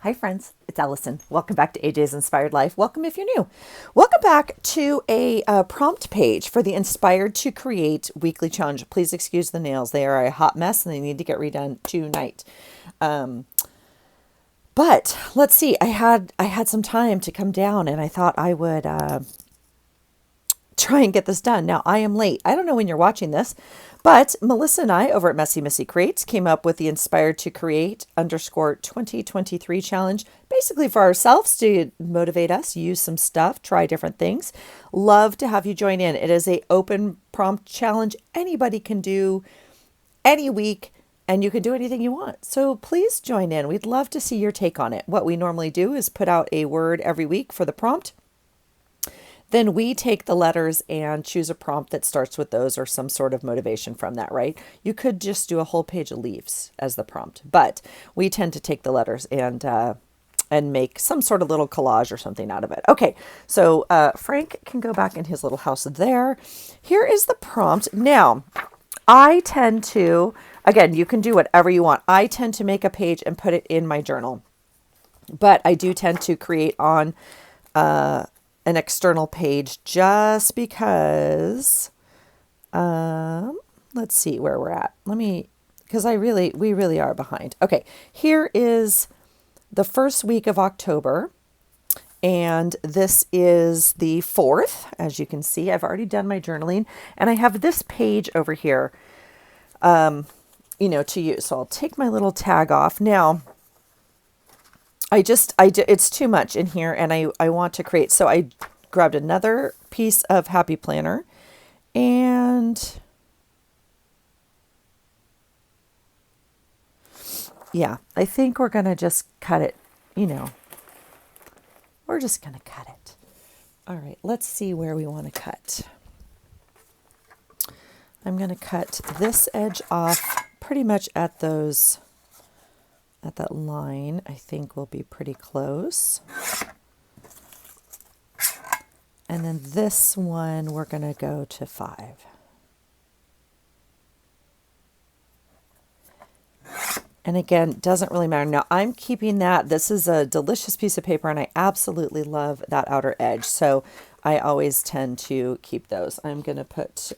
Hi friends, it's Allison. Welcome back to AJ's Inspired Life. Welcome if you're new. Welcome back to a prompt page for the Inspired to Create weekly challenge. Please excuse the nails. They are a hot mess and they need to get redone tonight. But let's see, I had some time to come down and I thought I would try and get this done. Now, I am late. I don't know when you're watching this, but Melissa and I over at Messy Missy Creates came up with the Inspired to Create _2023 challenge, basically for ourselves to motivate us, use some stuff, try different things. Love to have you join in. It is a open prompt challenge anybody can do any week, and you can do anything you want. So please join in. We'd love to see your take on it. What we normally do is put out a word every week for the prompt. Then we take the letters and choose a prompt that starts with those or some sort of motivation from that, right? You could just do a whole page of leaves as the prompt, but we tend to take the letters and make some sort of little collage or something out of it. Okay, so Frank can go back in his little house there. Here is the prompt. Now, I tend to, again, you can do whatever you want. I tend to make a page and put it in my journal, but I do tend to create on an external page just because, let's see where we're at. Because we really are behind. Okay, here is the first week of October, and this is the 4th. As you can see, I've already done my journaling, and I have this page over here, to use. So I'll take my little tag off. Now, it's too much in here and I want to create. So I grabbed another piece of Happy Planner and yeah, I think we're going to just cut it, we're just going to cut it. All right, let's see where we want to cut. I'm going to cut this edge off pretty much at that line. I think we'll be pretty close. And then this one, we're going to go to 5. And again, doesn't really matter. Now I'm keeping that. This is a delicious piece of paper and I absolutely love that outer edge. So I always tend to keep those. I'm going to put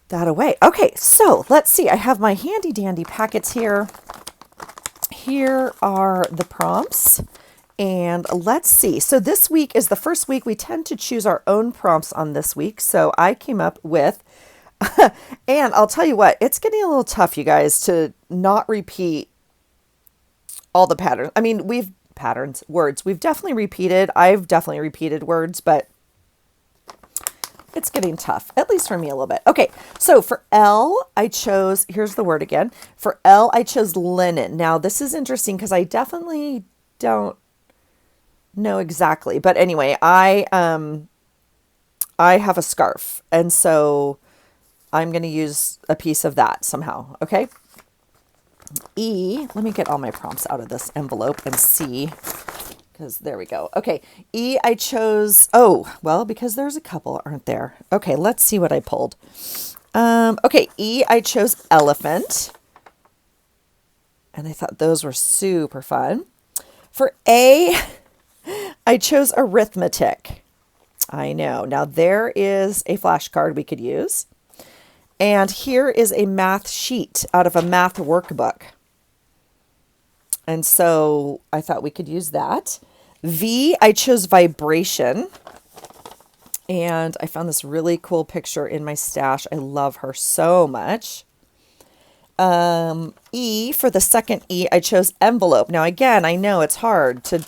that away. Okay, so let's see. I have my handy dandy packets here. Here are the prompts. And let's see. So this week is the first week we tend to choose our own prompts on this week. So I came up with, and I'll tell you what, it's getting a little tough, you guys, to not repeat all the patterns. I mean, words. We've definitely repeated. I've definitely repeated words, but it's getting tough, at least for me a little bit. Okay, so for L, I chose, here's the word again. For L, I chose linen. Now, this is interesting because I definitely don't know exactly. But anyway, I have a scarf, and so I'm going to use a piece of that somehow, okay? E, let me get all my prompts out of this envelope and see. Because there we go. Okay, E, I chose, because there's a couple, aren't there? Okay, let's see what I pulled. Okay, E, I chose elephant. And I thought those were super fun. For A, I chose arithmetic. I know. Now there is a flashcard we could use. And here is a math sheet out of a math workbook. And so I thought we could use that. V, I chose vibration. And I found this really cool picture in my stash. I love her so much. E, for the second E, I chose envelope. Now, again, I know it's hard to,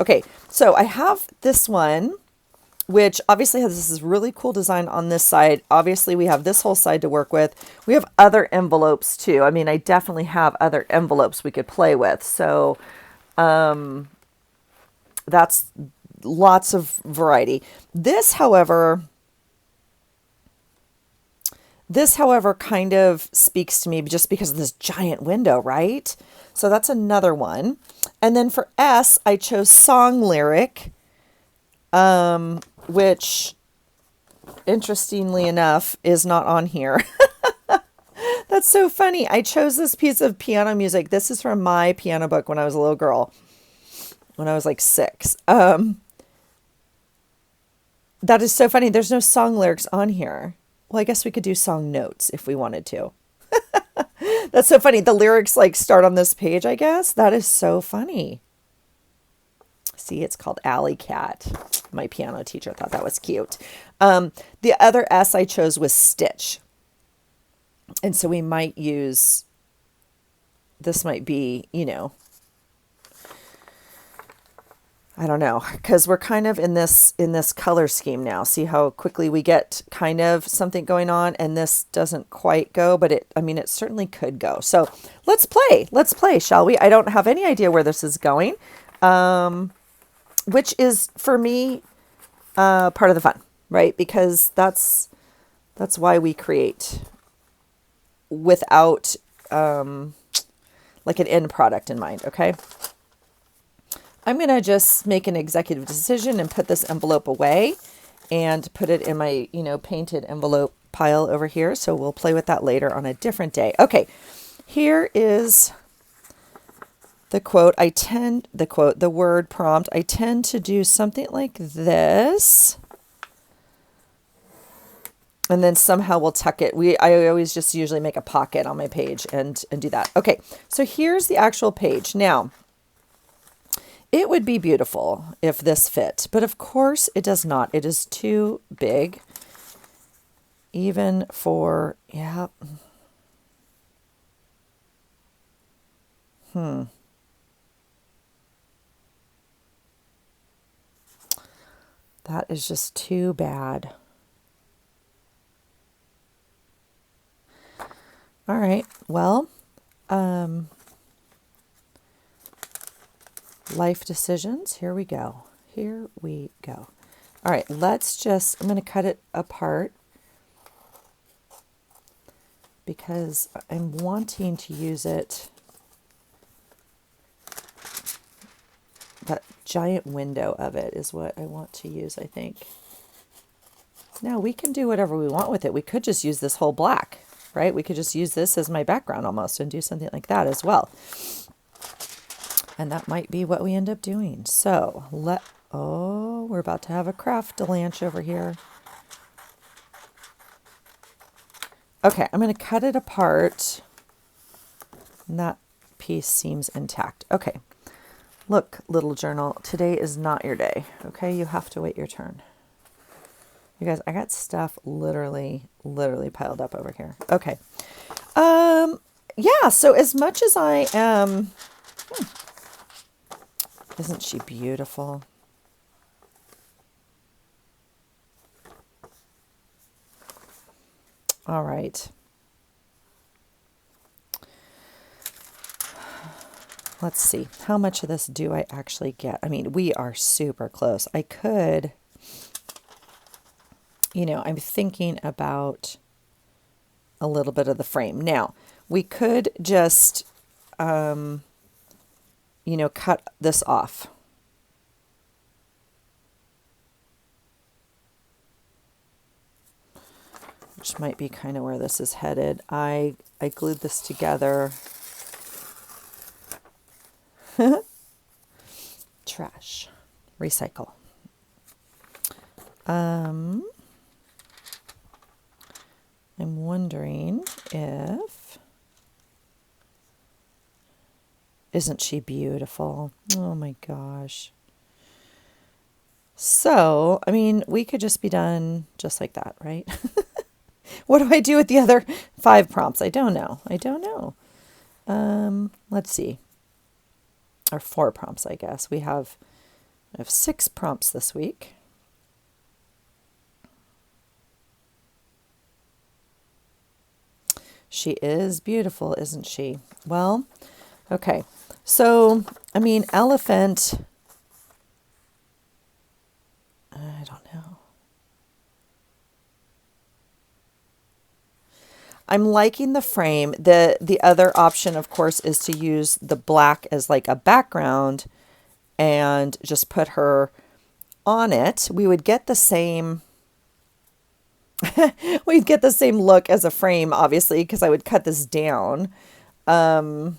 okay. So I have this one, which obviously has this really cool design on this side. Obviously, we have this whole side to work with. We have other envelopes too. I mean, I definitely have other envelopes we could play with. So that's lots of variety. This, however, kind of speaks to me just because of this giant window, right? So that's another one. And then for S, I chose song lyric, which, interestingly enough, is not on here. That's so funny. I chose this piece of piano music. This is from my piano book when I was a little girl, when I was like 6. That is so funny. There's no song lyrics on here. Well, I guess we could do song notes if we wanted to. That's so funny. The lyrics like start on this page, I guess. That is so funny. See, it's called Alley Cat. My piano teacher thought that was cute. The other S I chose was Stitch. And so we might use, this might be, I don't know, because we're kind of in this color scheme now. See how quickly we get kind of something going on, and this doesn't quite go, but it certainly could go. So let's play, shall we? I don't have any idea where this is going, which is for me part of the fun, right? Because that's why we create without like an end product in mind. Okay. I'm going to just make an executive decision and put this envelope away and put it in my, painted envelope pile over here. So we'll play with that later on a different day. Okay. Here is the quote. The word prompt. I tend to do something like this. And then somehow we'll tuck it. I always just usually make a pocket on my page and do that. Okay. So here's the actual page. Now, it would be beautiful if this fit, but of course it does not. It is too big, even for, yeah. That is just too bad. All right, well, life decisions. Here we go. All right, I'm going to cut it apart because I'm wanting to use it. That giant window of it is what I want to use, I think. Now we can do whatever we want with it. We could just use this whole black, right? We could just use this as my background almost and do something like that as well. And that might be what we end up doing. So we're about to have a craft-a-lanch over here. Okay, I'm going to cut it apart. And that piece seems intact. Okay, look, little journal, today is not your day. Okay, you have to wait your turn. You guys, I got stuff literally piled up over here. Okay. Yeah, so as much as I am... Isn't she beautiful? All right. Let's see. How much of this do I actually get? I mean, we are super close. I could, I'm thinking about a little bit of the frame. Now, we could just... cut this off. Which might be kind of where this is headed. I glued this together. Trash. Recycle. I'm wondering if... Isn't she beautiful? Oh my gosh. So, I mean, we could just be done just like that, right? What do I do with the other 5 prompts? I don't know. Let's see. Or 4 prompts, I guess. I have 6 prompts this week. She is beautiful, isn't she? Well, okay. So, I mean, elephant, I don't know. I'm liking the frame. The other option, of course, is to use the black as like a background and just put her on it. We would get the same, we'd get the same look as a frame, obviously, because I would cut this down. That's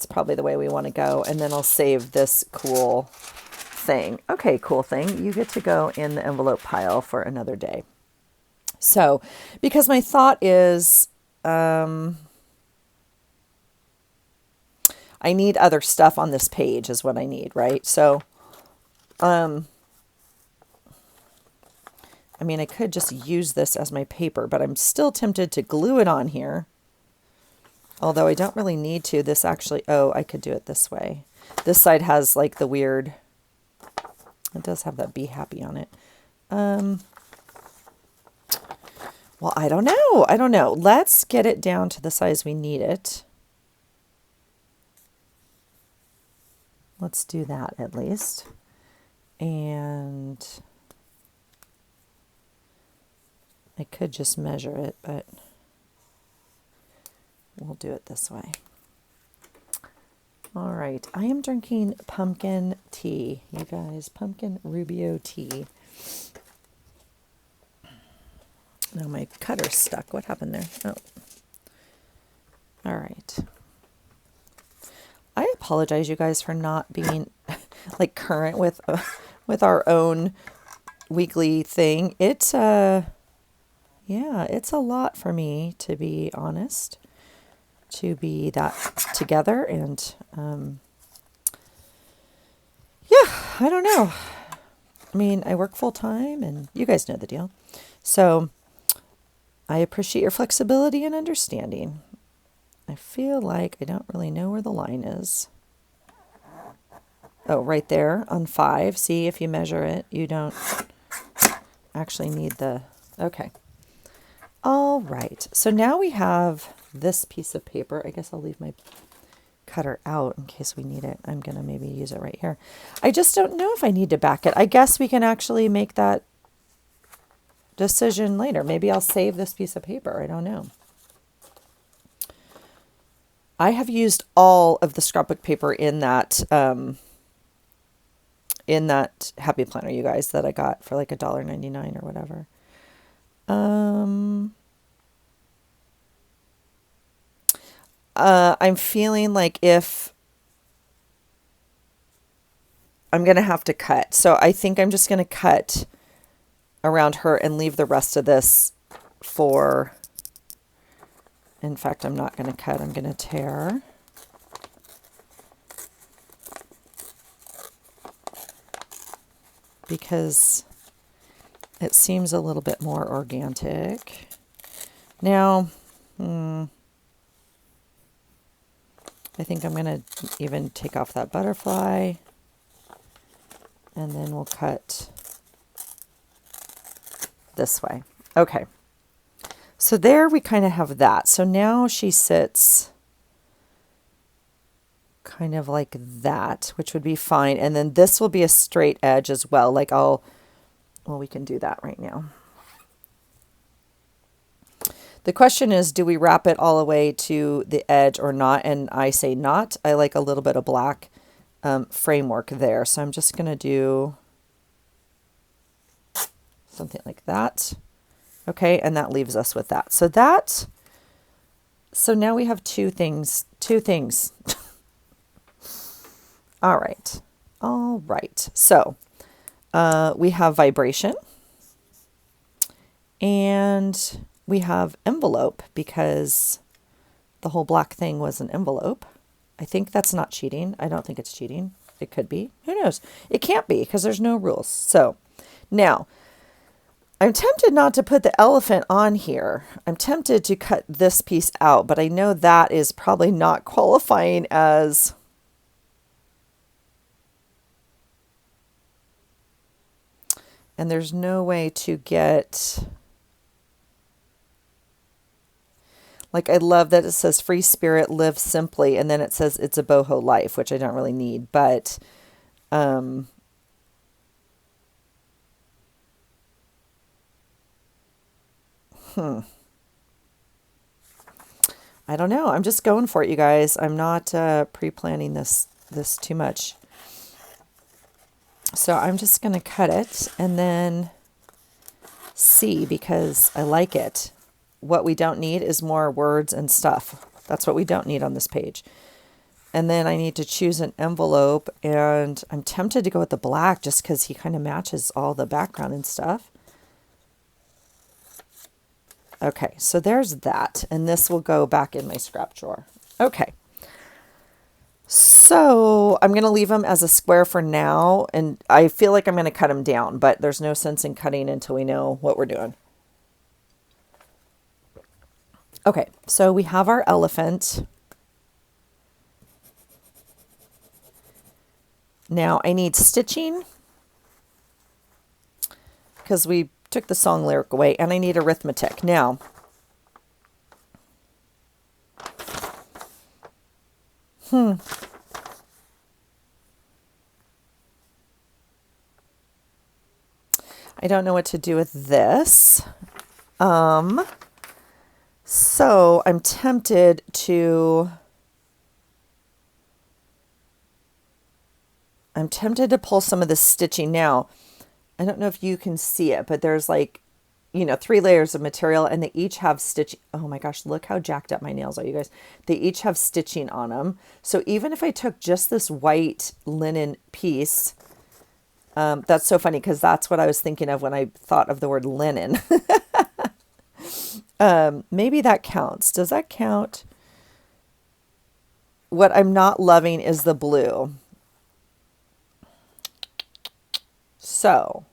probably the way we want to go. And then I'll save this cool thing. Okay, cool thing. You get to go in the envelope pile for another day. So, because my thought is, I need other stuff on this page is what I need, right? So, I mean, I could just use this as my paper, but I'm still tempted to glue it on here. Although I don't really need to. This actually, oh, I could do it this way. This side has like the weird, it does have that be happy on it. Well, I don't know. I don't know. Let's get it down to the size we need it. Let's do that at least. And I could just measure it, but we'll do it this way. All right. I am drinking pumpkin tea, you guys. Pumpkin Rubio tea. Now my cutter's stuck. What happened there? Oh. All right. I apologize, you guys, for not being like current with our own weekly thing. It's yeah, it's a lot for me, to be honest, to be that together. And yeah, I don't know. I mean, I work full time and you guys know the deal. So I appreciate your flexibility and understanding. I feel like I don't really know where the line is. Oh, right there on 5. See, if you measure it, you don't actually need the, okay. All right. So now we have this piece of paper. I guess I'll leave my cutter out in case we need it. I'm going to maybe use it right here. I just don't know if I need to back it. I guess we can actually make that decision later. Maybe I'll save this piece of paper. I don't know. I have used all of the scrapbook paper in that Happy Planner, you guys, that I got for like $1.99 or whatever. I'm feeling like if I'm going to have to cut. So I think I'm just going to cut around her and leave the rest of this for, in fact, I'm not going to cut. I'm going to tear. Because it seems a little bit more organic. Now, I think I'm going to even take off that butterfly. And then we'll cut this way. Okay. So there we kind of have that. So now she sits kind of like that, which would be fine. And then this will be a straight edge as well. Like well, we can do that right now. The question is, do we wrap it all the way to the edge or not? And I say not. I like a little bit of black framework there. So I'm just going to do something like that. Okay, and that leaves us with that. So now we have two things. All right. So we have vibration and we have envelope, because the whole black thing was an envelope. I think that's not cheating. I don't think it's cheating. It could be. Who knows? It can't be, because there's no rules. So now I'm tempted not to put the elephant on here. I'm tempted to cut this piece out, but I know that is probably not qualifying as and there's no way to get, like, I love that it says free spirit, live simply, and then it says it's a boho life, which I don't really need, but I don't know. I'm just going for it, you guys. I'm not pre-planning this too much. So I'm just going to cut it and then see, because I like it. What we don't need is more words and stuff. That's what we don't need on this page. And then I need to choose an envelope, and I'm tempted to go with the black just because he kind of matches all the background and stuff. Okay, so there's that, and this will go back in my scrap drawer. Okay, so I'm going to leave them as a square for now, and I feel like I'm going to cut them down, but there's no sense in cutting until we know what we're doing. Okay, so we have our elephant. Now I need stitching because we took the song lyric away, and I need arithmetic. Now, I don't know what to do with this. So I'm tempted to pull some of this stitching. Now, I don't know if you can see it, but there's like, 3 layers of material, and they each have stitching. Oh my gosh, look how jacked up my nails are, you guys. They each have stitching on them. So even if I took just this white linen piece, that's so funny because that's what I was thinking of when I thought of the word linen. Maybe that counts. Does that count? What I'm not loving is the blue. So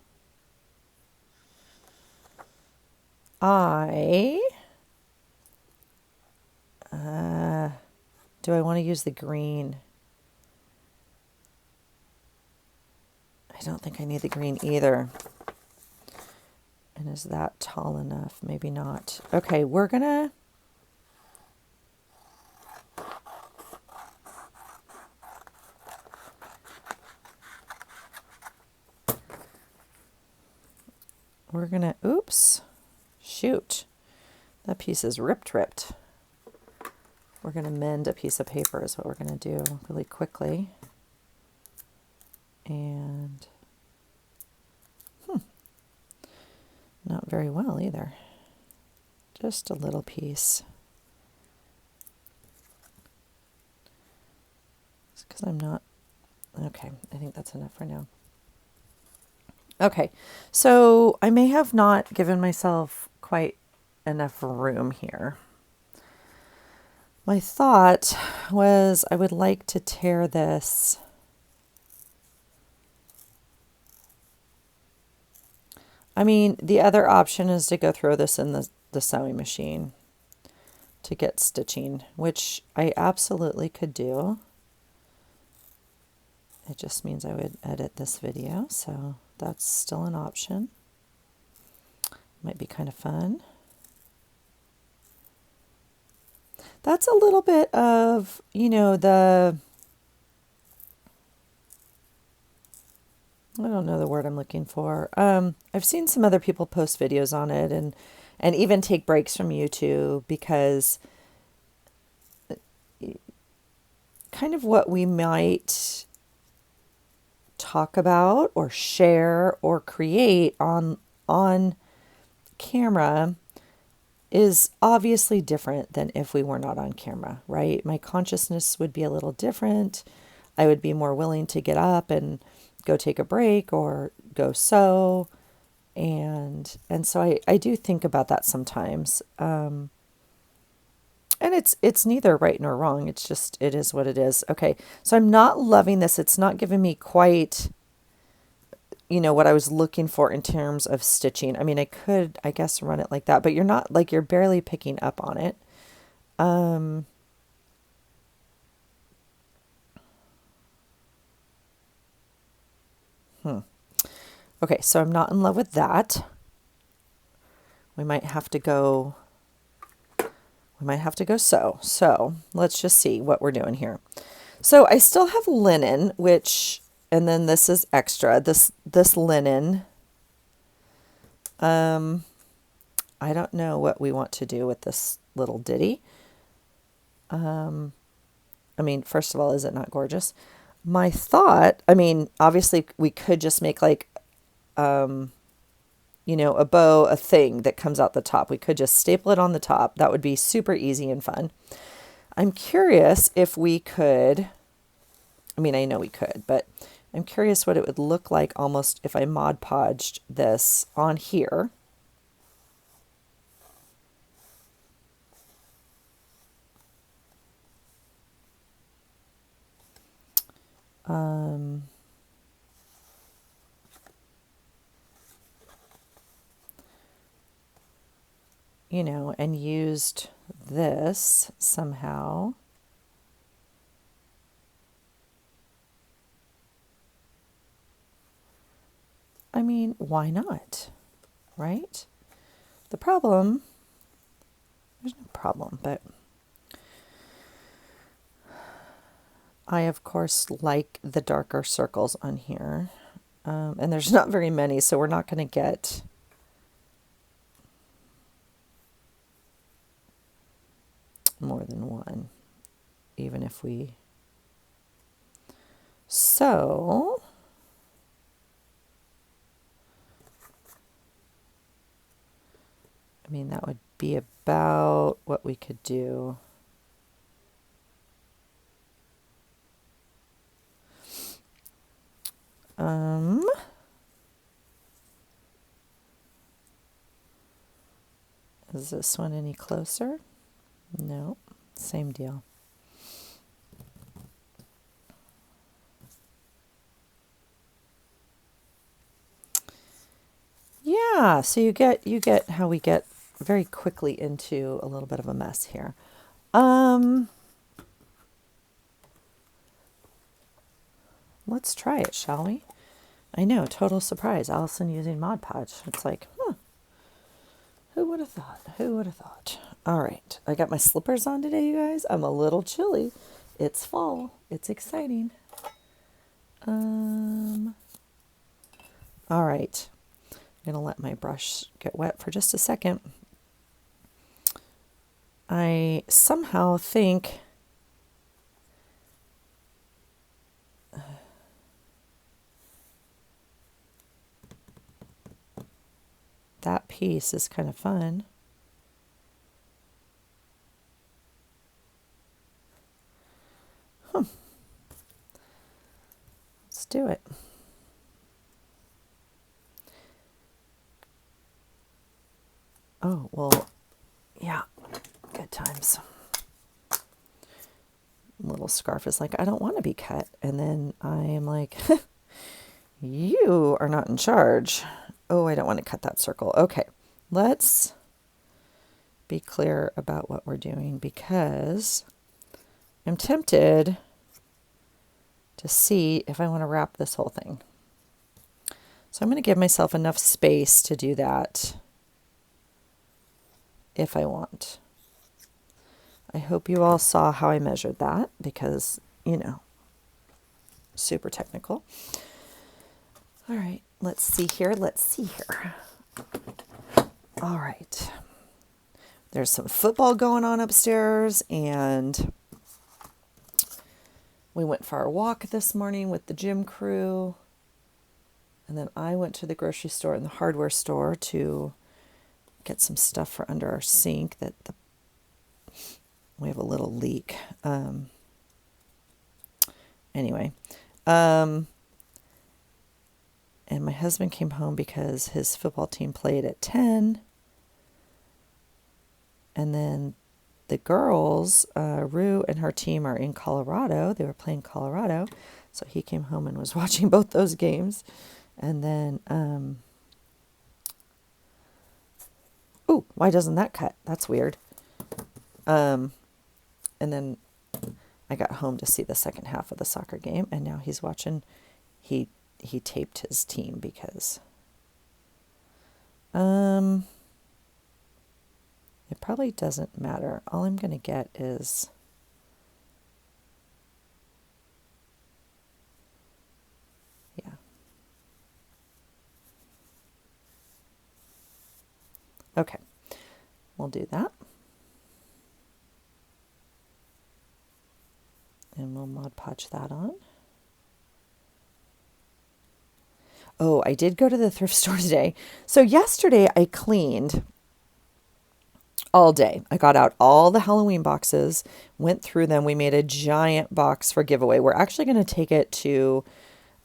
do I want to use the green? I don't think I need the green either. And is that tall enough? Maybe not. Okay, we're gonna oops, shoot. That piece is ripped. We're going to mend a piece of paper is what we're going to do really quickly. And not very well either. Just a little piece. It's because I'm not... Okay, I think that's enough for now. Okay, so I may have not given myself quite enough room here. My thought was I would like to tear this. I mean, the other option is to go throw this in the sewing machine to get stitching, which I absolutely could do. It just means I would edit this video, so that's still an option. Might be kind of fun. That's a little bit of, I don't know the word I'm looking for. I've seen some other people post videos on it and even take breaks from YouTube, because kind of what we might talk about or share or create on camera is obviously different than if we were not on camera, right? My consciousness would be a little different. I would be more willing to get up and go take a break or go sew. And so I do think about that sometimes. And it's neither right nor wrong. It's just, it is what it is. Okay. So I'm not loving this. It's not giving me quite, what I was looking for in terms of stitching. I mean, I could, I guess, run it like that, but you're not, like, you're barely picking up on it. Okay, so I'm not in love with that. We might have to go sew. So let's just see what we're doing here. So I still have linen, and then this is extra. This linen. I don't know what we want to do with this little ditty. I mean, first of all, is it not gorgeous? My thought, I mean, obviously we could just make like, a bow, a thing that comes out the top. We could just staple it on the top. That would be super easy and fun. I'm curious if we could, I mean, I know we could, but I'm curious what it would look like almost if I Mod Podged this on here. Um, and used this somehow. I mean, why not? Right? The problem, there's no problem, but I, of course, like the darker circles on here. And there's not very many, so we're not going to get more than one, even if we... So, I mean, that would be about what we could do. Is this one any closer? No, same deal. Yeah, so you get how we get very quickly into a little bit of a mess here. Let's try it, shall we? I know, total surprise. Allison using Mod Podge. It's like, who would have thought? Who would have thought? All right, I got my slippers on today, you guys. I'm a little chilly. It's fall. It's exciting. All right. I'm going to let my brush get wet for just a second. I somehow think that piece is kind of fun. Let's do it. Oh, well, yeah, good times. Little scarf is like, I don't want to be cut. And then I am like, you are not in charge. Oh, I don't want to cut that circle. Okay, let's be clear about what we're doing because I'm tempted to see if I want to wrap this whole thing. So I'm going to give myself enough space to do that if I want. I hope you all saw how I measured that because, super technical. All right, let's see here. All right. There's some football going on upstairs, and we went for our walk this morning with the gym crew. And then I went to the grocery store and the hardware store to get some stuff for under our sink we have a little leak. Anyway, and my husband came home because his football team played at 10. And then the girls, Rue and her team are in Colorado. They were playing Colorado. So he came home and was watching both those games. And then, why doesn't that cut? That's weird. And then I got home to see the second half of the soccer game, and now he's watching. He taped his team because it probably doesn't matter. All I'm going to get is okay. We'll do that. And we'll Mod Podge that on. Oh, I did go to the thrift store today. So yesterday I cleaned all day. I got out all the Halloween boxes, went through them. We made a giant box for giveaway. We're actually going to take it to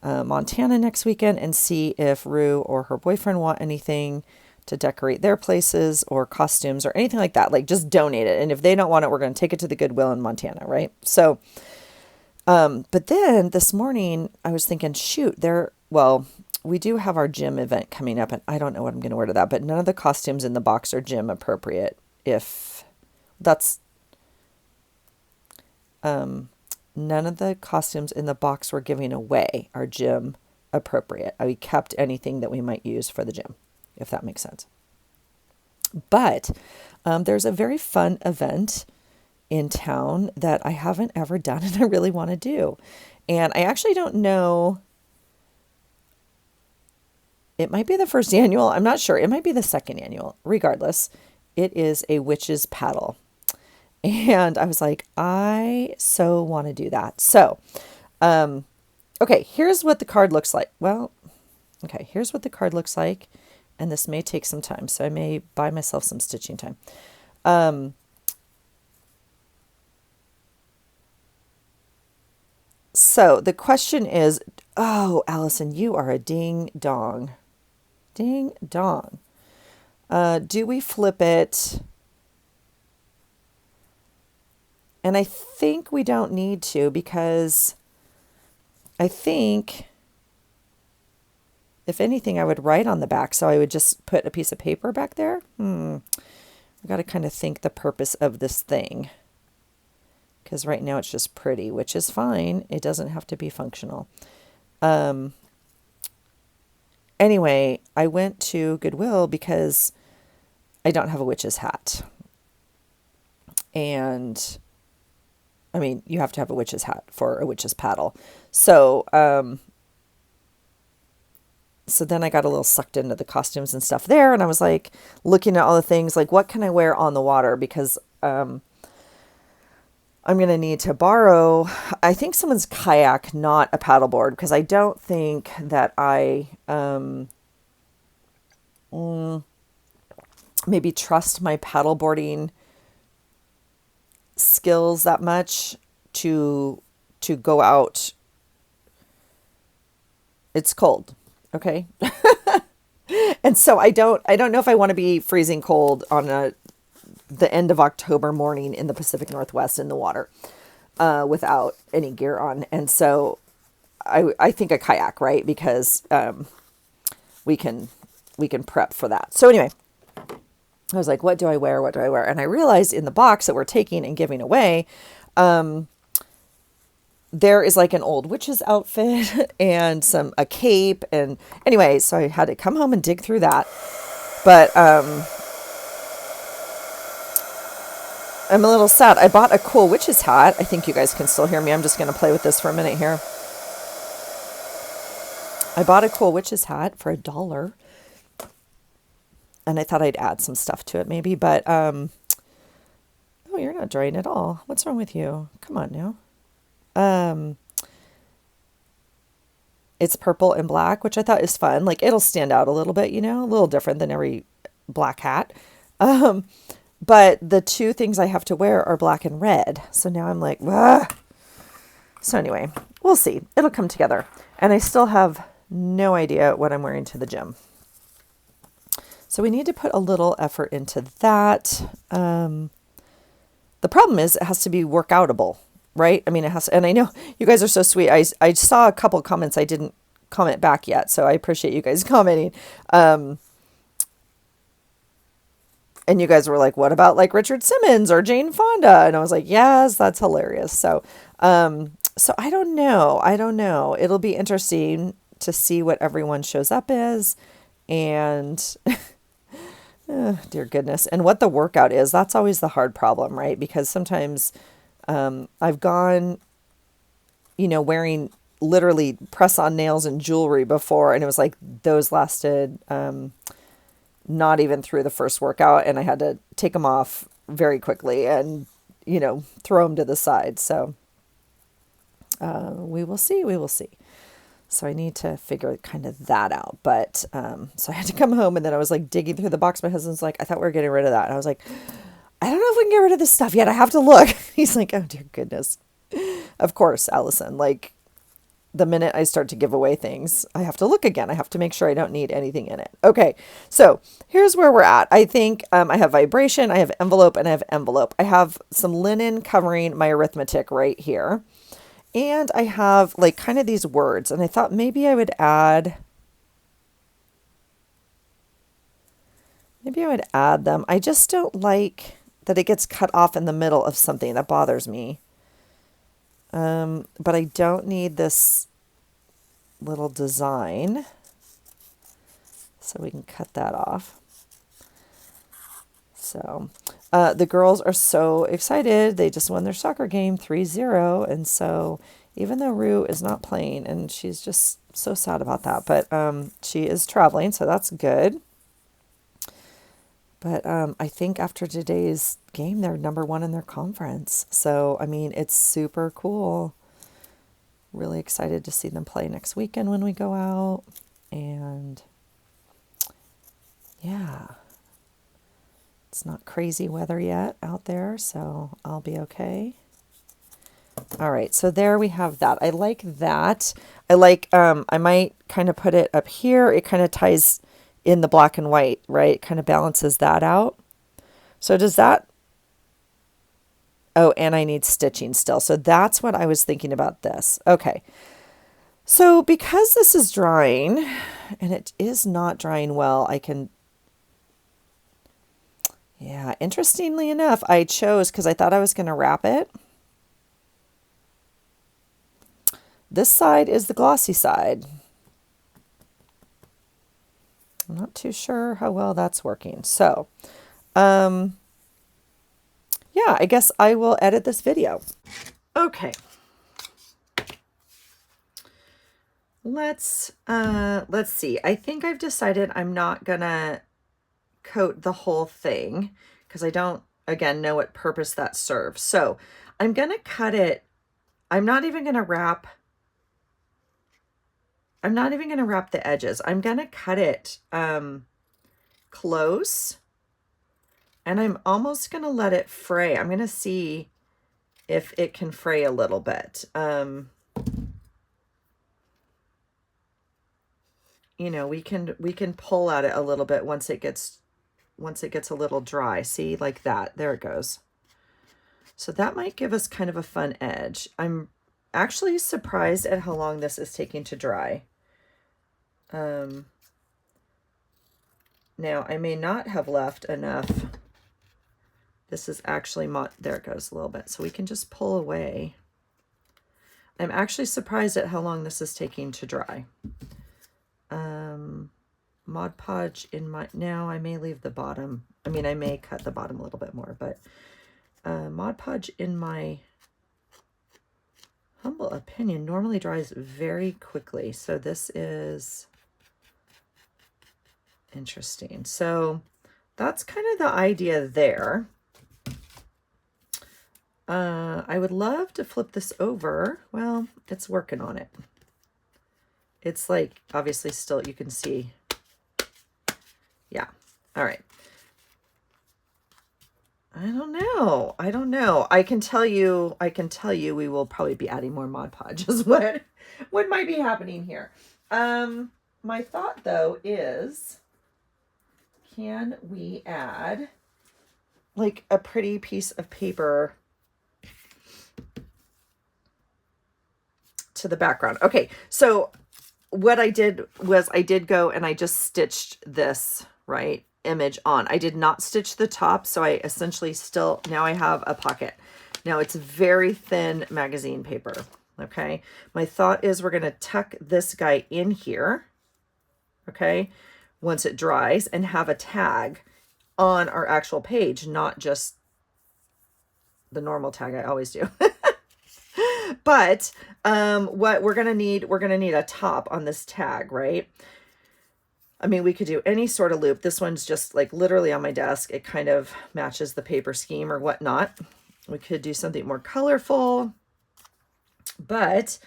Montana next weekend and see if Rue or her boyfriend want anything to decorate their places or costumes or anything like that. Like just donate it. And if they don't want it, we're going to take it to the Goodwill in Montana, right? So, but then this morning I was thinking, shoot, we do have our gym event coming up and I don't know what I'm going to wear to that, but none of the costumes in the box are gym appropriate. If that's, none of the costumes in the box we're giving away are gym appropriate. We kept anything that we might use for the gym, if that makes sense. But there's a very fun event in town that I haven't ever done and I really want to do. And I actually don't know. It might be the first annual. I'm not sure. It might be the second annual. Regardless, it is a witch's paddle. And I was like, I so want to do that. So, okay, here's what the card looks like. Here's what the card looks like. And this may take some time. So I may buy myself some stitching time. So the question is, oh, Allison, you are a ding dong. Ding dong. Do we flip it? And I think we don't need to because I think if anything, I would write on the back. So I would just put a piece of paper back there. I got to kind of think the purpose of this thing. Because right now it's just pretty, which is fine. It doesn't have to be functional. Anyway, I went to Goodwill because I don't have a witch's hat. And I mean, you have to have a witch's hat for a witch's paddle. So, so then I got a little sucked into the costumes and stuff there. And I was like looking at all the things, like what can I wear on the water? Because, I'm going to need to borrow, I think someone's kayak, not a paddleboard, because I don't think that I maybe trust my paddleboarding skills that much to go out. It's cold, okay? And so I don't know if I want to be freezing cold on the end of October morning in the Pacific Northwest in the water without any gear on. And so I think a kayak, right? Because we can prep for that. So anyway, I was like, what do I wear? What do I wear? And I realized in the box that we're taking and giving away, there is like an old witch's outfit and a cape. And anyway, so I had to come home and dig through that. But I'm a little sad. I bought a cool witch's hat. I think you guys can still hear me. I'm just going to play with this for a minute here. I bought a cool witch's hat for $1. And I thought I'd add some stuff to it maybe. But, oh, you're not drying at all. What's wrong with you? Come on now. It's purple and black, which I thought is fun. Like it'll stand out a little bit, a little different than every black hat. But the two things I have to wear are black and red. So now I'm like, ah. So anyway, we'll see. It'll come together. And I still have no idea what I'm wearing to the gym. So we need to put a little effort into that. The problem is it has to be workoutable, right? I mean, it has to, and I know you guys are so sweet. I saw a couple comments. I didn't comment back yet. So I appreciate you guys commenting. And you guys were like, what about like Richard Simmons or Jane Fonda? And I was like, yes, that's hilarious. So, so I don't know. It'll be interesting to see what everyone shows up as and dear goodness. And what the workout is, that's always the hard problem, right? Because sometimes, I've gone, wearing literally press on nails and jewelry before. And it was like, those lasted, not even through the first workout, and I had to take them off very quickly and, throw them to the side. So, we will see. So I need to figure kind of that out. But so I had to come home, and then I was like digging through the box. My husband's like, I thought we were getting rid of that. And I was like, I don't know if we can get rid of this stuff yet. I have to look. He's like, oh, dear goodness. Of course, Allison, like the minute I start to give away things, I have to look again. I have to make sure I don't need anything in it. Okay, so here's where we're at. I think I have vibration, I have envelope, and I have envelope. I have some linen covering my arithmetic right here. And I have like kind of these words. And I thought maybe I would add them. I just don't like that it gets cut off in the middle of something. That bothers me. But I don't need this little design. So we can cut that off. So the girls are so excited. They just won their soccer game 3-0. And so even though Rue is not playing, and she's just so sad about that, but she is traveling, so that's good. But I think after today's game, they're number 1 in their conference. So, I mean, it's super cool. Really excited to see them play next weekend when we go out. And yeah, it's not crazy weather yet out there, so I'll be okay. All right, so there we have that. I like that. I like, I might kind of put it up here. It kind of ties in the black and white, right? It kind of balances that out. So does that, oh, and I need stitching still. So that's what I was thinking about this. Okay. So because this is drying, and it is not drying well, I can, yeah, interestingly enough, I chose, because I thought I was going to wrap it. This side is the glossy side. I'm not too sure how well that's working. So, yeah, I guess I will edit this video. Okay. Let's see. I think I've decided I'm not gonna coat the whole thing because I don't, again, know what purpose that serves. So I'm gonna cut it. I'm not even gonna wrap the edges. I'm going to cut it close, and I'm almost going to let it fray. I'm going to see if it can fray a little bit. You know, we can pull at it a little bit once it gets a little dry. See, like that. There it goes. So that might give us kind of a fun edge. I'm actually surprised at how long this is taking to dry. Now I may not have left enough. This is actually, there it goes a little bit. So we can just pull away. I'm actually surprised at how long this is taking to dry. Mod Podge in my, now I may leave the bottom. I mean, I may cut the bottom a little bit more, but Mod Podge, in my humble opinion, normally dries very quickly. So this is interesting. So that's kind of the idea there. I would love to flip this over. Well, it's working on it. It's like, obviously still, you can see. Yeah. All right. I don't know. I can tell you we will probably be adding more Mod Podge is what might be happening here. My thought though is, can we add like a pretty piece of paper to the background? Okay, so what I did was I did go and I just stitched this, right, image on. I did not stitch the top, so I essentially still, now I have a pocket. Now it's very thin magazine paper, okay? My thought is we're gonna tuck this guy in here, okay, once it dries, and have a tag on our actual page, not just the normal tag I always do. But what we're gonna need a top on this tag, right? I mean, we could do any sort of loop. This one's just like literally on my desk. It kind of matches the paper scheme or whatnot. We could do something more colorful, but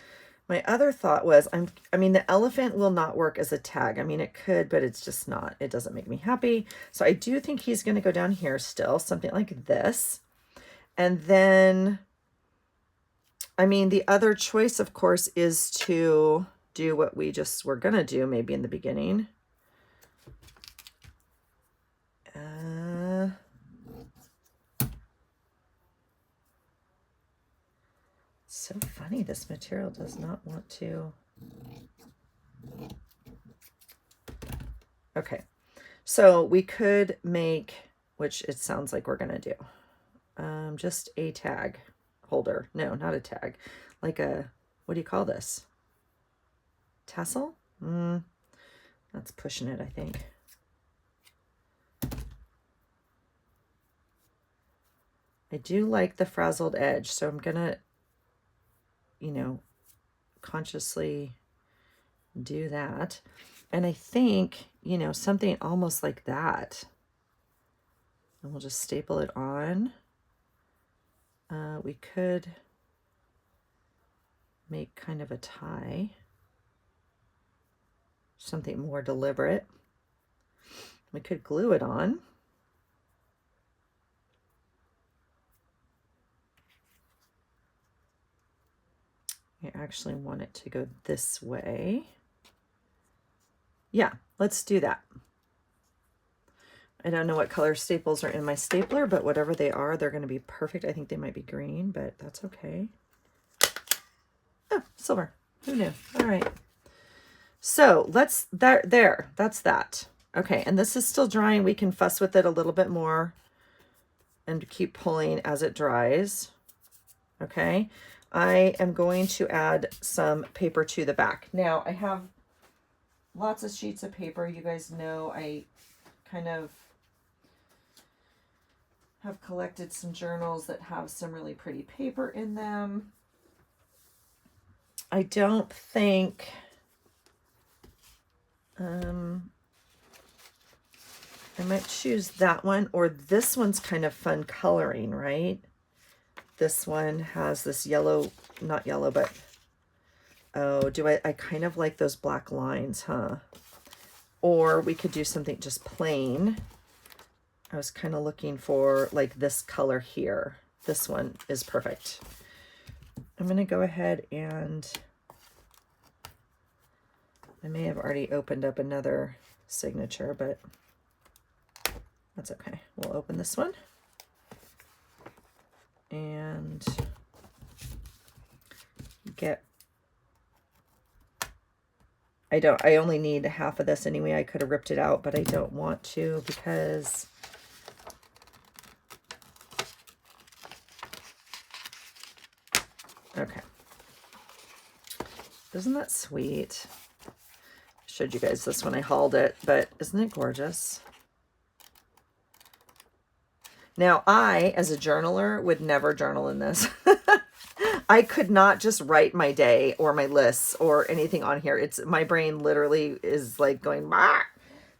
My other thought was, I mean, the elephant will not work as a tag. I mean, it could, but it's just not. It doesn't make me happy. So I do think he's going to go down here still, something like this. And then, I mean, the other choice, of course, is to do what we just were going to do maybe in the beginning. So funny, this material does not want to. Okay, so we could make, which it sounds like we're going to do, just a tag holder. No, not a tag. Like a, what do you call this? Tassel? That's pushing it, I think. I do like the frazzled edge, so I'm going to, you know, consciously do that. And I think, you know, something almost like that. And we'll just staple it on. We could make kind of a tie. Something more deliberate. We could glue it on. I actually want it to go this way. Yeah, let's do that. I don't know what color staples are in my stapler, but whatever they are, they're going to be perfect. I think they might be green, but that's okay. Oh, silver. Who knew? All right. So let's, there, that's that. Okay, and this is still drying. We can fuss with it a little bit more and keep pulling as it dries. Okay, I am going to add some paper to the back. Now, I have lots of sheets of paper. You guys know I kind of have collected some journals that have some really pretty paper in them. I don't think I might choose that one, or this one's kind of fun coloring, right? This one has this yellow, not yellow, but oh, I kind of like those black lines, huh? Or we could do something just plain. I was kind of looking for like this color here. This one is perfect. I'm going to go ahead and I may have already opened up another signature, but that's okay. We'll open this one. And get, I only need half of this anyway. I could have ripped it out, but I don't want to because okay. Isn't that sweet? I showed you guys this when I hauled it, but isn't it gorgeous? Now, I, as a journaler, would never journal in this. I could not just write my day or my lists or anything on here. It's my brain literally is like going, bah!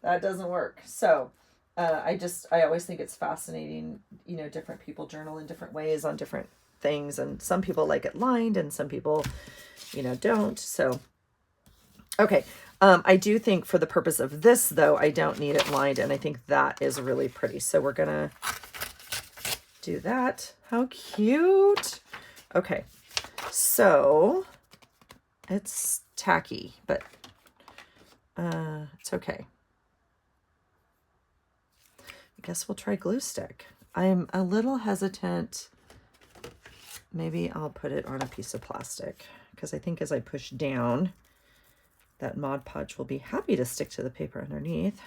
That doesn't work. So I always think it's fascinating, you know, different people journal in different ways on different things. And some people like it lined and some people, you know, don't. So, okay. I do think for the purpose of this, though, I don't need it lined. And I think that is really pretty. So we're going to do that. How cute. Okay. So it's tacky, but it's okay. I guess we'll try glue stick. I'm a little hesitant. Maybe I'll put it on a piece of plastic because I think as I push down, that Mod Podge will be happy to stick to the paper underneath.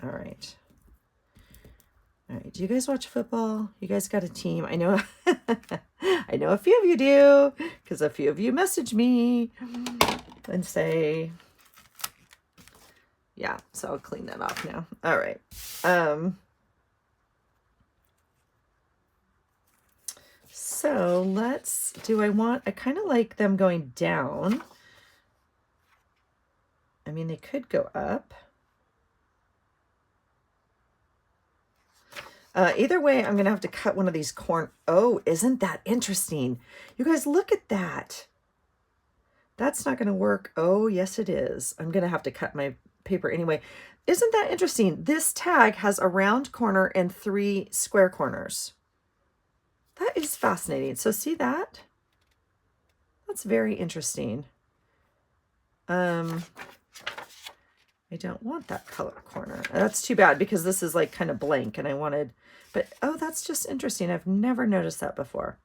All right. All right, do you guys watch football? You guys got a team? I know, I know a few of you do, because a few of you message me and say, yeah, so I'll clean that off now. All right. So let's, I kind of like them going down. I mean, they could go up. Either way, I'm going to have to cut one of these Oh, isn't that interesting? You guys, look at that. That's not going to work. Oh, yes, it is. I'm going to have to cut my paper anyway. Isn't that interesting? This tag has a round corner and 3 square corners. That is fascinating. So see that? That's very interesting. I don't want that color corner. That's too bad because this is like kind of blank and I wanted, but oh, that's just interesting. I've never noticed that before.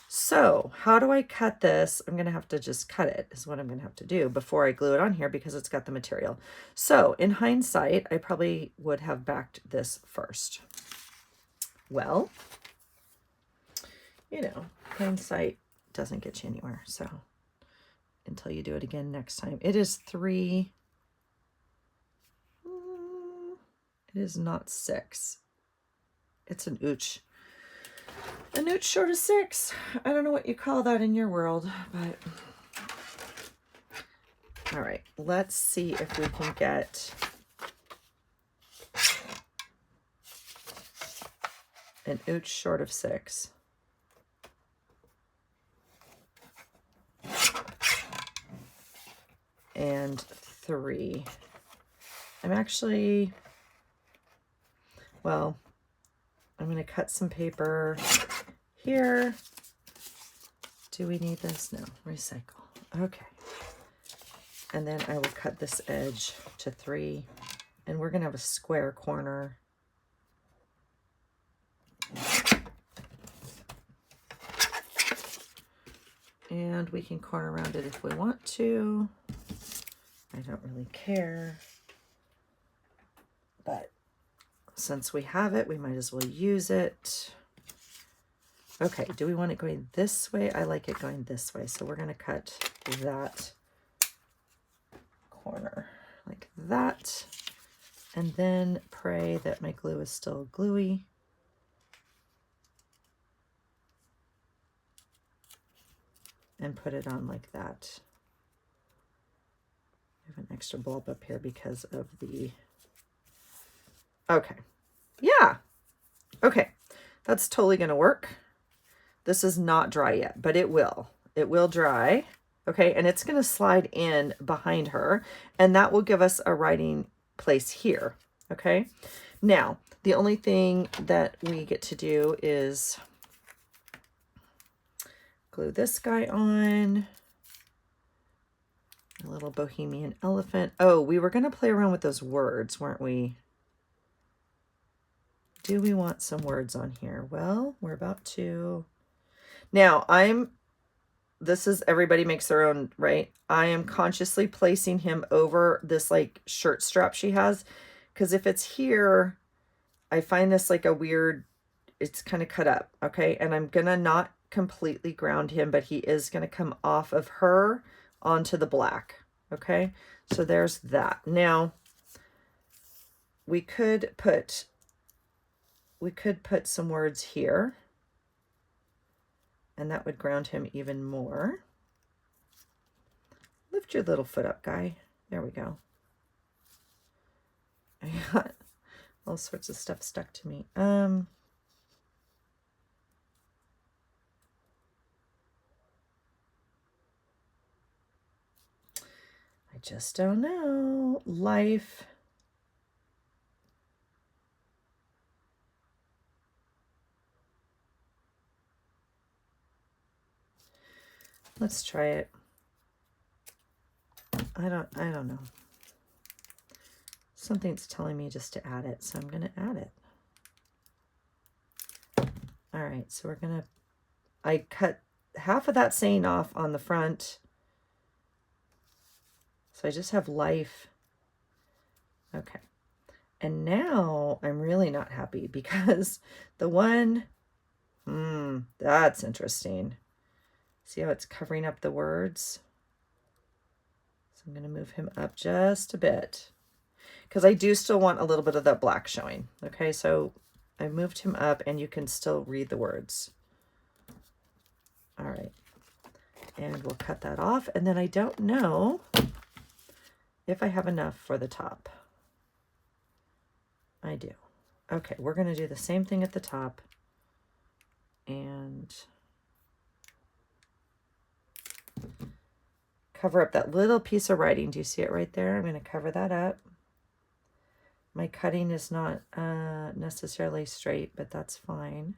So how do I cut this? I'm going to have to just cut it is what I'm going to have to do before I glue it on here because it's got the material. So in hindsight, I probably would have backed this first. Well, you know, hindsight doesn't get you anywhere. So until you do it again next time, it is 3. It is not 6. It's an ooch. An ooch short of 6. I don't know what you call that in your world, but all right, let's see if we can get an ooch short of 6. And 3. I'm actually, well, I'm going to cut some paper here. Do we need this? No, recycle. Okay. And then I will cut this edge to 3. And we're going to have a square corner. And we can corner around it if we want to. I don't really care. But since we have it, we might as well use it. Okay, do we want it going this way? I like it going this way. So we're going to cut that corner like that. And then pray that my glue is still gluey. And put it on like that. I have an extra bulb up here because of the... Okay. Yeah. Okay. That's totally going to work. This is not dry yet, but it will. It will dry. Okay. And it's going to slide in behind her. And that will give us a writing place here. Okay. Now, the only thing that we get to do is glue this guy on. A little bohemian elephant. Oh, we were going to play around with those words, weren't we? Do we want some words on here? Well, we're about to. Now, this is everybody makes their own, right? I am consciously placing him over this like shirt strap she has. Because if it's here, I find this like a weird, it's kind of cut up. Okay. And I'm going to not completely ground him, but he is going to come off of her onto the black. Okay. So there's that. Now we could put some words here, and that would ground him even more. Lift your little foot up, guy. There we go. I got all sorts of stuff stuck to me. I just don't know. Life. Let's try it. I don't know. Something's telling me just to add it, so I'm going to add it. All right, so I cut half of that saying off on the front. So I just have life. Okay. And now I'm really not happy because the one, that's interesting. See how it's covering up the words? So I'm going to move him up just a bit because I do still want a little bit of that black showing. Okay, so I moved him up and you can still read the words. All right. And we'll cut that off. And then I don't know if I have enough for the top. I do. Okay, we're going to do the same thing at the top. And cover up that little piece of writing. Do you see it right there? I'm going to cover that up. My cutting is not necessarily straight, but that's fine.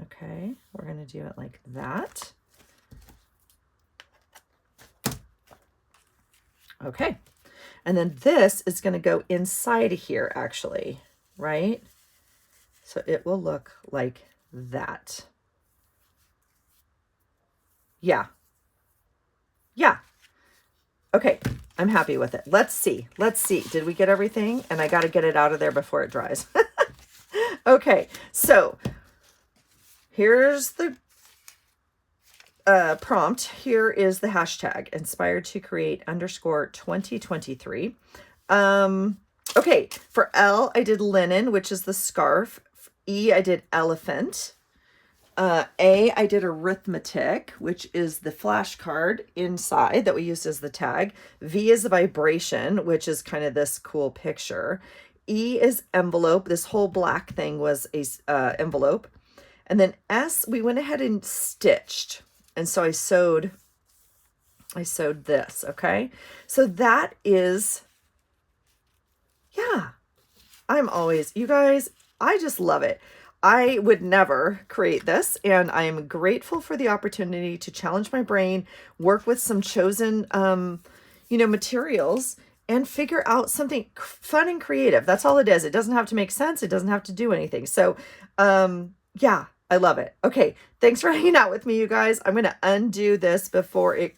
Okay, we're going to do it like that. Okay, and then this is going to go inside of here, actually, right? So it will look like that. Yeah. Yeah. Okay, I'm happy with it. Let's see. Let's see. Did we get everything? And I got to get it out of there before it dries. Okay, so here's the prompt. Here is the hashtag inspired to create _2023. Okay, for L, I did linen, which is the scarf. E, I did elephant. A, I did arithmetic, which is the flashcard inside that we used as the tag. V is the vibration, which is kind of this cool picture. E is envelope. This whole black thing was a envelope. And then S, we went ahead and stitched. And so I sewed this, okay? So that is, yeah, you guys, I just love it. I would never create this, and I am grateful for the opportunity to challenge my brain, work with some chosen, materials, and figure out something fun and creative. That's all it is. It doesn't have to make sense. It doesn't have to do anything. So, yeah, I love it. Okay, thanks for hanging out with me, you guys. I'm going to undo this before it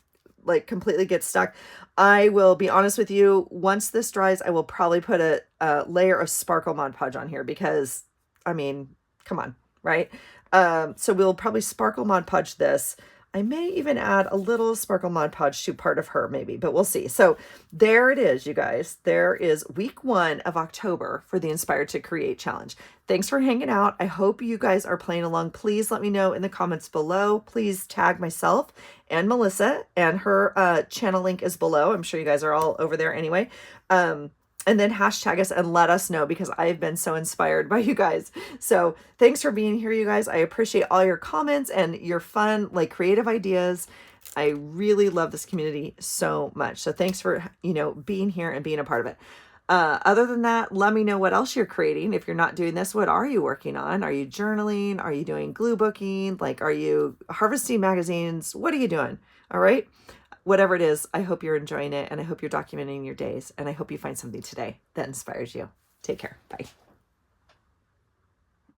completely gets stuck. I will be honest with you. Once this dries, I will probably put a layer of sparkle Mod Podge on here because, I mean, come on, right? So we'll probably sparkle Mod Podge this. I may even add a little sparkle Mod Podge to part of her maybe, but we'll see. So there it is, you guys. There is week 1 of October for the Inspired to Create Challenge. Thanks for hanging out. I hope you guys are playing along. Please let me know in the comments below. Please tag myself and Melissa, and her channel link is below. I'm sure you guys are all over there anyway. And then hashtag us and let us know, because I've been so inspired by you guys. So thanks for being here, you guys. I appreciate all your comments and your fun, creative ideas. I really love this community so much. So thanks for, being here and being a part of it. Other than that, let me know what else you're creating. If you're not doing this, what are you working on? Are you journaling? Are you doing glue booking? Are you harvesting magazines? What are you doing? All right. Whatever it is, I hope you're enjoying it, and I hope you're documenting your days, and I hope you find something today that inspires you. Take care. Bye.